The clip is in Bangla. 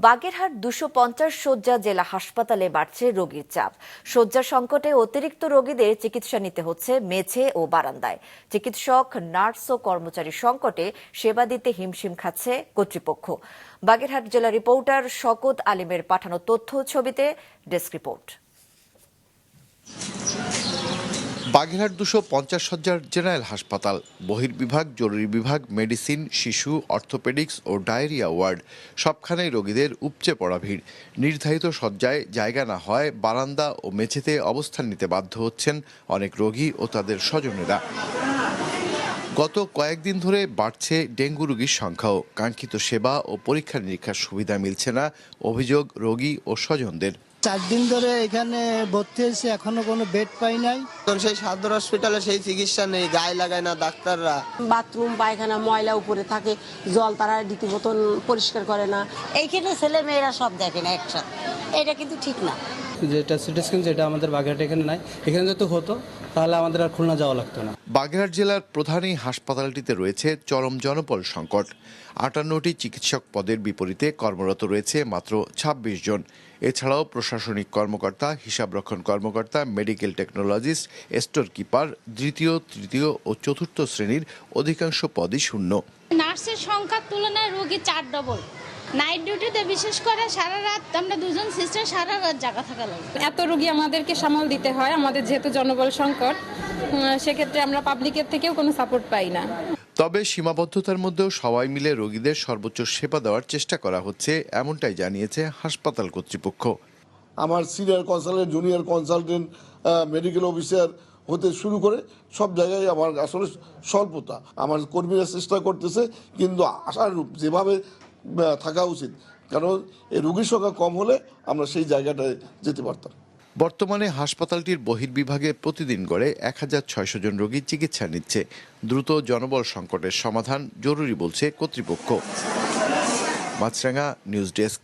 বাগেরহাট ২৫০ শয্যা জেলা হাসপাতালে বাড়ছে রোগীর চাপ। শয্যা সংকটে অতিরিক্ত রোগীদের চিকিৎসা নিতে হচ্ছে মেঝে ও বারান্দায়। চিকিৎসক, নার্স ও কর্মচারী সংকটে সেবা দিতে হিমশিম খাচ্ছে কর্তৃপক্ষ। বাগেরহাট জেলা রিপোর্টার শকত আলিমের পাঠানো তথ্য ছবিতে ডেস্ক রিপোর্ট। বাগেরহাট ২৫০ শয্যার জেনারেল হাসপাতাল, বহির্বিভাগ, জরুরি বিভাগ, মেডিসিন, শিশু, অর্থোপেডিক্স ও ডায়রিয়া ওয়ার্ড, সবখানেই রোগীদের উপচে পড়া ভিড়। নির্ধারিত শয্যায় জায়গা না হয় বারান্দা ও মেঝেতে অবস্থান নিতে বাধ্য হচ্ছেন অনেক রোগী ও তাদের স্বজনেরা। গত কয়েকদিন ধরে বাড়ছে ডেঙ্গু রোগীর সংখ্যাও। কাঙ্ক্ষিত সেবা ও পরীক্ষা নিরীক্ষার সুবিধা মিলছে না, অভিযোগ রোগী ও স্বজনদের। 4 দিন ধরে এখানে ভর্তি হয়েছে, এখনো কোনো বেড পাই নাই। সেই সদর হসপিটালে সেই চিকিৎসা নেই, গায়ে লাগায় না ডাক্তাররা। বাথরুম পায়খানা ময়লা উপরে থাকে, জল তারা রীতিমতো পরিষ্কার করে না। এইখানে ছেলে মেয়েরা সব দেখে না একসাথে, এটা কিন্তু ঠিক না। যেটা সিটি স্ক্যান যেটা আমাদের বাগেরহাট এখানে নাই, এখানে যদি হতো তাহলে আমাদের আর খুলনা যাওয়া লাগতো না। বাগেরহাট জেলার প্রধান এই হাসপাতালটিতে রয়েছে চরম জনবল সংকট। 58টি চিকিৎসক পদের বিপরীতে কর্মরত রয়েছে মাত্র 26 জন। এছাড়াও প্রশাসনিক কর্মকর্তা, হিসাবরক্ষণ কর্মকর্তা, মেডিকেল টেকনোলজিস্ট, স্টোর কিপার, দ্বিতীয়, তৃতীয় ও চতুর্থ শ্রেণীর অধিকাংশ পদই শূন্য। নার্সের সংখ্যার তুলনায় রোগী 4 ডবল। নাইট ডিউটিতে বিশেষ করে সারা রাত আমরা 2 জন সিস্টার সারা রাত জায়গা থাকা লাগে। এত রোগী আমাদেরকে সামাল দিতে হয়, আমাদের যেহেতু জনবল সংকট, সেক্ষেত্রে আমরা পাবলিকের থেকেও কোনো সাপোর্ট পাই না। তবে সীমাবদ্ধতার মধ্যেও সবাই মিলে রোগীদের সর্বোচ্চ সেবা দেওয়ার চেষ্টা করা হচ্ছে, এমনটাই জানিয়েছে হাসপাতাল কর্তৃপক্ষ। আমার senior consultant, junior consultant, medical officer হতে শুরু করে সব জায়গায় আমার আসলে স্বল্পতা। আমার কর্মীরা চেষ্টা করতেছে, কিন্তু আশানুরূপ যেভাবে থাকা উচিত, কারণ এই রোগীর সংখ্যা কম হলে আমরা সেই জায়গাটায় যেতে পারতাম। বর্তমানে হাসপাতালটির বহির্বিভাগে প্রতিদিন গড়ে 1600 জন রোগী চিকিৎসা নিচ্ছে। দ্রুত জনবল সংকটের সমাধান জরুরি বলছে কর্তৃপক্ষ। মাছরাঙা নিউজ ডেস্ক।